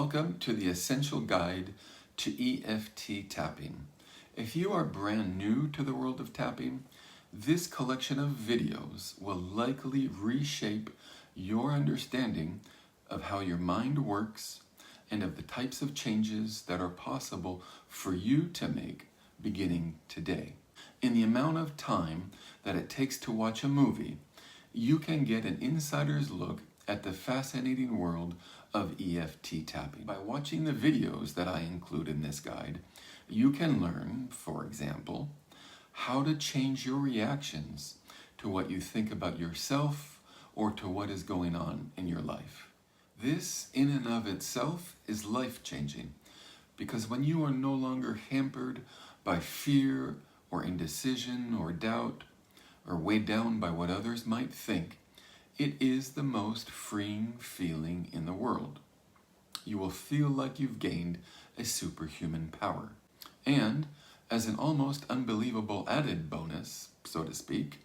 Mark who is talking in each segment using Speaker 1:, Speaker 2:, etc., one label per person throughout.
Speaker 1: Welcome to the Essential Guide to E.F.T. Tapping. If you are brand new to the world of tapping, this collection of videos will likely reshape your understanding of how your mind works and of the types of changes that are possible for you to make beginning today. In the amount of time that it takes to watch a movie, you can get an insider's look at the fascinating world of E.F.T. tapping. By watching the videos that I include in this guide, you can learn, for example, how to change your reactions to what you think about yourself or to what is going on in your life. This, in and of itself, is life-changing, because when you are no longer hampered by fear or indecision or doubt, or weighed down by what others might think, it is the most freeing feeling in the world. You will feel like you've gained a superhuman power. And, as an almost unbelievable added bonus, so to speak,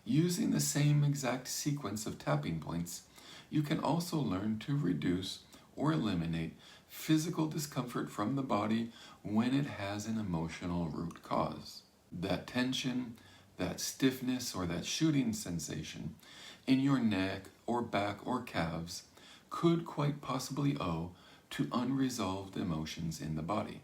Speaker 1: using the same exact sequence of tapping points, you can also learn to reduce or eliminate physical discomfort from the body when it has an emotional root cause. That tension, that stiffness, or that shooting sensation in your neck or back or calves could quite possibly owe to unresolved emotions in the body.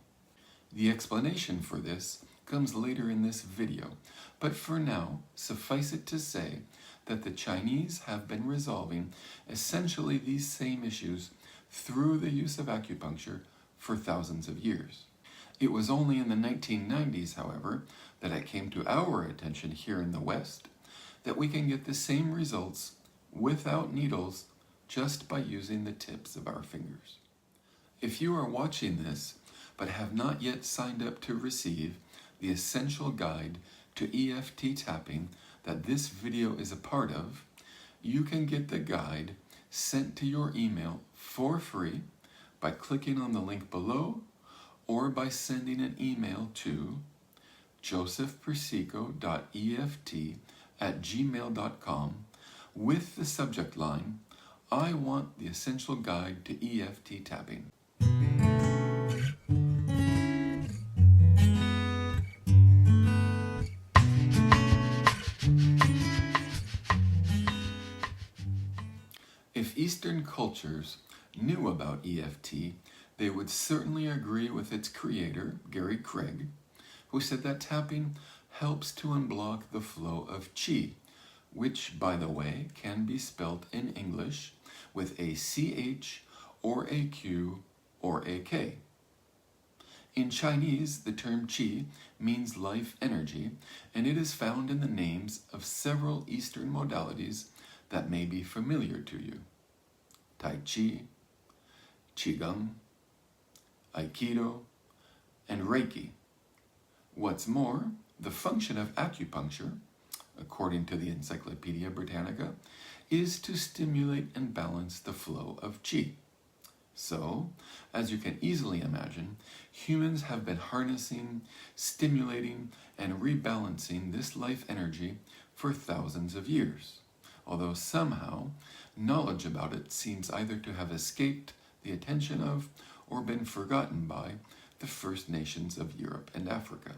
Speaker 1: The explanation for this comes later in this video, but for now, suffice it to say that the Chinese have been resolving essentially these same issues through the use of acupuncture for thousands of years. It was only in the 1990s, however, that it came to our attention here in the West that we can get the same results without needles just by using the tips of our fingers. If you are watching this but have not yet signed up to receive the essential guide to E.F.T. tapping that this video is a part of, you can get the guide sent to your email for free by clicking on the link below or by sending an email to josephpersico.eft@gmail.com with the subject line, "I want the essential guide to E.F.T. tapping." If Eastern cultures knew about E.F.T., they would certainly agree with its creator, Gary Craig, who said that tapping helps to unblock the flow of qi, which, by the way, can be spelt in English with a CH or a Q or a K. In Chinese, the term qi means life energy, and it is found in the names of several Eastern modalities that may be familiar to you: Tai Chi, Qigong, Aikido, and Reiki. What's more, the function of acupuncture, according to the Encyclopedia Britannica, is to stimulate and balance the flow of qi. So, as you can easily imagine, humans have been harnessing, stimulating, and rebalancing this life energy for thousands of years, although somehow knowledge about it seems either to have escaped the attention of or been forgotten by the First Nations of Europe and Africa.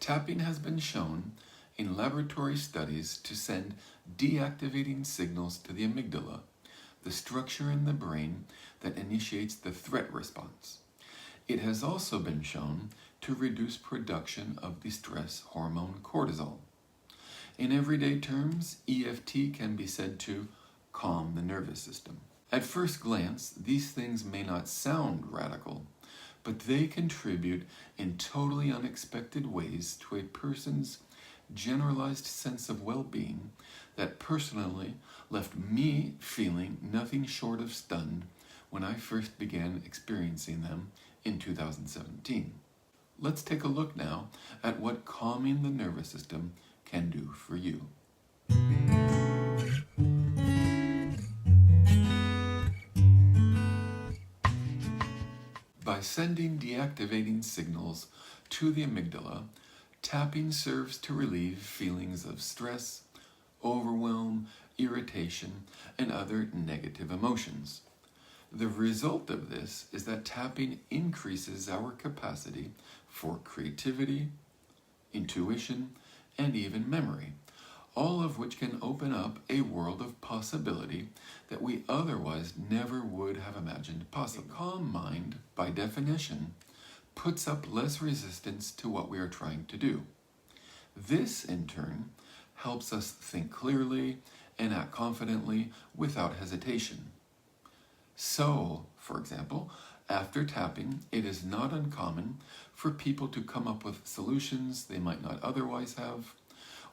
Speaker 1: Tapping has been shown in laboratory studies to send deactivating signals to the amygdala, the structure in the brain that initiates the threat response. It has also been shown to reduce production of the stress hormone cortisol. In everyday terms, E.F.T. can be said to calm the nervous system. At first glance, these things may not sound radical, but they contribute in totally unexpected ways to a person's generalized sense of well-being that personally left me feeling nothing short of stunned when I first began experiencing them in 2017. Let's take a look now at what calming the nervous system can do for you. By sending deactivating signals to the amygdala, tapping serves to relieve feelings of stress, overwhelm, irritation, and other negative emotions. The result of this is that tapping increases our capacity for creativity, intuition, and even memory, all of which can open up a world of possibility that we otherwise never would have imagined possible. A calm mind, by definition, puts up less resistance to what we are trying to do. This, in turn, helps us think clearly and act confidently without hesitation. So, for example, after tapping, it is not uncommon for people to come up with solutions they might not otherwise have,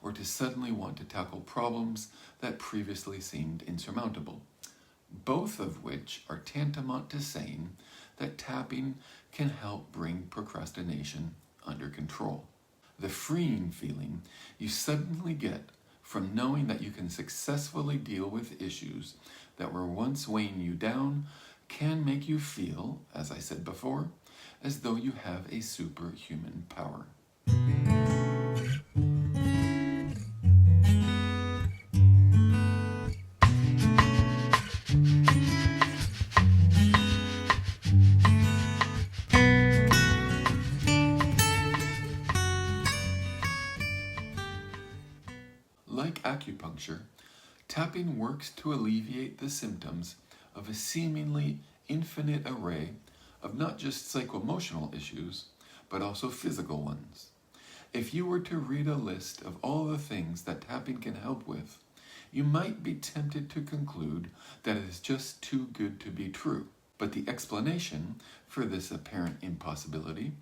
Speaker 1: or to suddenly want to tackle problems that previously seemed insurmountable, both of which are tantamount to saying that tapping can help bring procrastination under control. The freeing feeling you suddenly get from knowing that you can successfully deal with issues that were once weighing you down can make you feel, as I said before, as though you have a superhuman power. Like acupuncture, tapping works to alleviate the symptoms of a seemingly infinite array of not just psycho-emotional issues, but also physical ones. If you were to read a list of all the things that tapping can help with, you might be tempted to conclude that it is just too good to be true. But the explanation for this apparent impossibility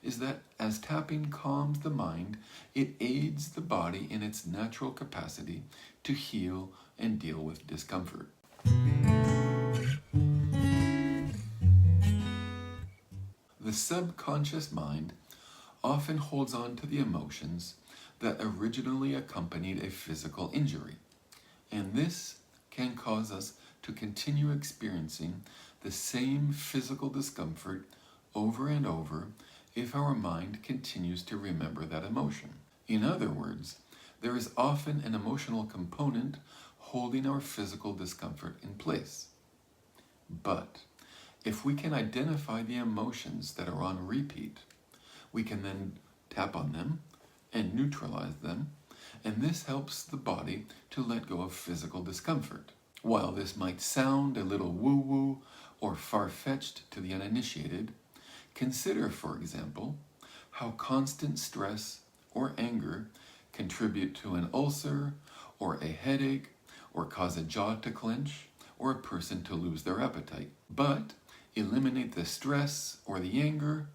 Speaker 1: is that as tapping calms the mind, it aids the body in its natural capacity to heal and deal with discomfort. The subconscious mind often holds on to the emotions that originally accompanied a physical injury, and this can cause us to continue experiencing the same physical discomfort over and over if our mind continues to remember that emotion. In other words, there is often an emotional component holding our physical discomfort in place. But if we can identify the emotions that are on repeat, we can then tap on them and neutralize them, and this helps the body to let go of physical discomfort. While this might sound a little woo-woo or far-fetched to the uninitiated, consider, for example, how constant stress or anger contribute to an ulcer or a headache or cause a jaw to clench or a person to lose their appetite. But eliminate the stress or the anger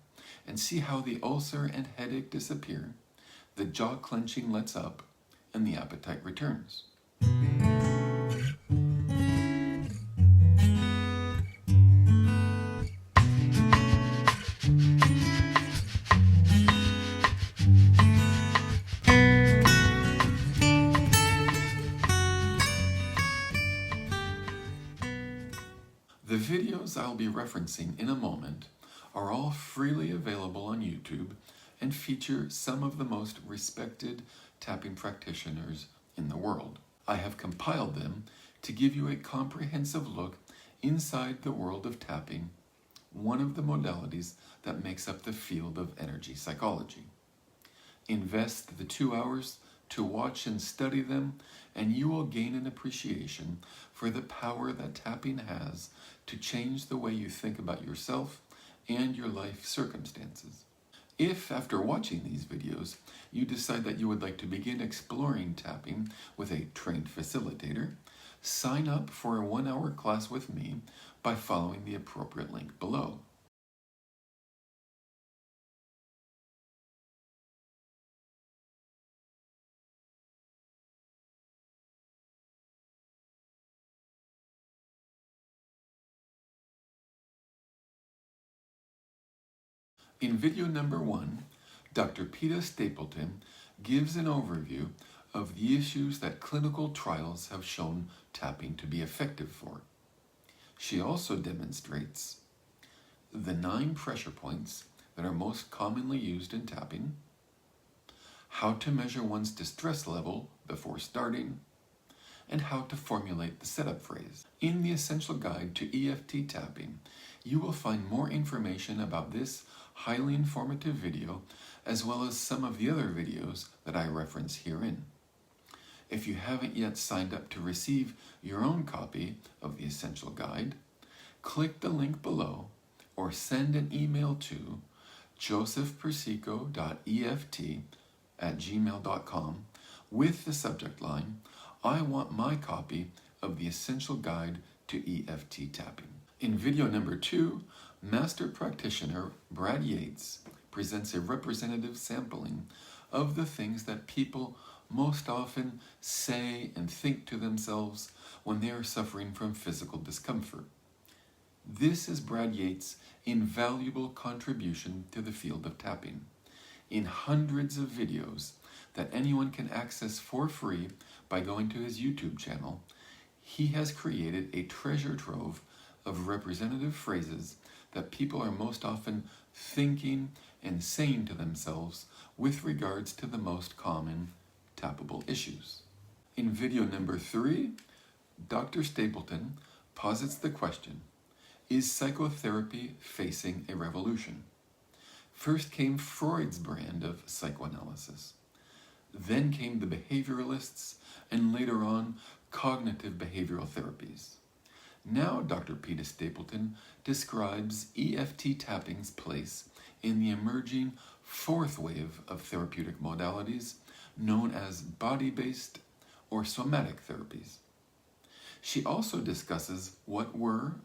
Speaker 1: and see how the ulcer and headache disappear, the jaw clenching lets up, and the appetite returns. The videos I'll be referencing in a moment are all freely available on YouTube and feature some of the most respected tapping practitioners in the world. I have compiled them to give you a comprehensive look inside the world of tapping, one of the modalities that makes up the field of energy psychology. Invest the 2 hours to watch and study them, and you will gain an appreciation for the power that tapping has to change the way you think about yourself and your life circumstances. If, after watching these videos, you decide that you would like to begin exploring tapping with a trained facilitator, sign up for a 1-hour class with me by following the appropriate link below. In video number 1, Dr. Peta Stapleton gives an overview of the issues that clinical trials have shown tapping to be effective for. She also demonstrates the 9 pressure points that are most commonly used in tapping, how to measure one's distress level before starting, and how to formulate the setup phrase. In the Essential Guide to E.F.T. Tapping, you will find more information about this highly informative video, as well as some of the other videos that I reference herein. If you haven't yet signed up to receive your own copy of the Essential Guide, click the link below or send an email to josephpersico.eft@gmail.com with the subject line, "I want my copy of the Essential Guide to E.F.T. Tapping." In video number 2, Master Practitioner Brad Yates presents a representative sampling of the things that people most often say and think to themselves when they are suffering from physical discomfort. This is Brad Yates' invaluable contribution to the field of tapping. In hundreds of videos that anyone can access for free by going to his YouTube channel, he has created a treasure trove of representative phrases that people are most often thinking and saying to themselves with regards to the most common tappable issues. In video number 3, Dr. Stapleton posits the question, is psychotherapy facing a revolution? First came Freud's brand of psychoanalysis. Then came the behavioralists, and later on, cognitive behavioral therapies. Now Dr. Peter Stapleton describes E.F.T. tapping's place in the emerging 4th wave of therapeutic modalities known as body-based or somatic therapies. She also discusses what were,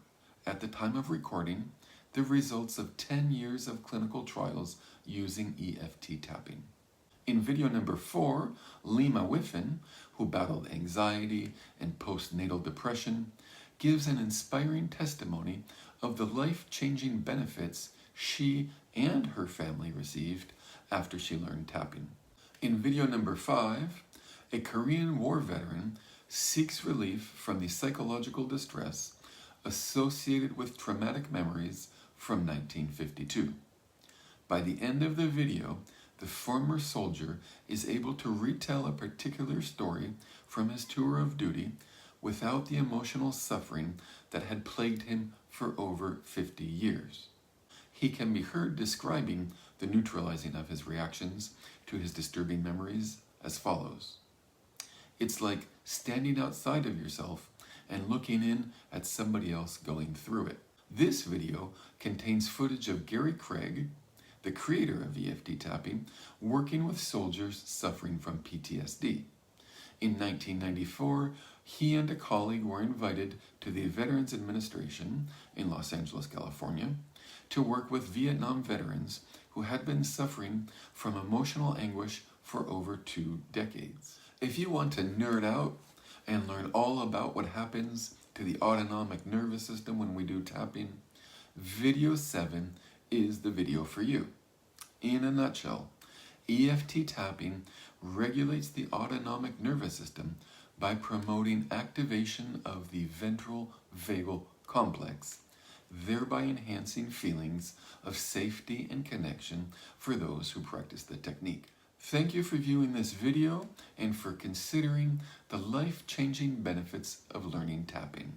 Speaker 1: at the time of recording, the results of 10 years of clinical trials using E.F.T. tapping. In video number 4, Lema Wiffen, who battled anxiety and postnatal depression, gives an inspiring testimony of the life-changing benefits she and her family received after she learned tapping. In video number 5, a Korean War veteran seeks relief from the psychological distress associated with traumatic memories from 1952. By the end of the video, the former soldier is able to retell a particular story from his tour of duty without the emotional suffering that had plagued him for over 50 years. He can be heard describing the neutralizing of his reactions to his disturbing memories as follows. It's like standing outside of yourself and looking in at somebody else going through it. This video contains footage of Gary Craig, the creator of E.F.T. tapping, working with soldiers suffering from PTSD. In 1994, he and a colleague were invited to the Veterans Administration in Los Angeles, California, to work with Vietnam veterans who had been suffering from emotional anguish for over 2 decades. If you want to nerd out and learn all about what happens to the autonomic nervous system when we do tapping, video 7 is the video for you. In a nutshell, E.F.T. tapping regulates the autonomic nervous system by promoting activation of the ventral vagal complex, thereby enhancing feelings of safety and connection for those who practice the technique. Thank you for viewing this video and for considering the life-changing benefits of learning tapping.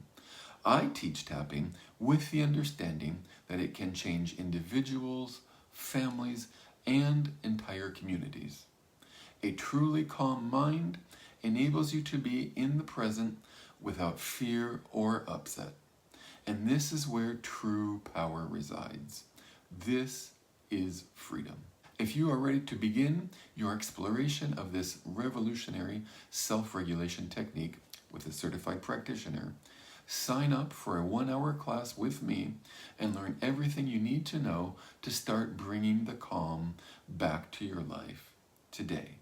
Speaker 1: I teach tapping with the understanding that it can change individuals, families, and entire communities. A truly calm mind enables you to be in the present without fear or upset. And this is where true power resides. This is freedom. If you are ready to begin your exploration of this revolutionary self-regulation technique with a certified practitioner, sign up for a 1-hour class with me and learn everything you need to know to start bringing the calm back to your life today.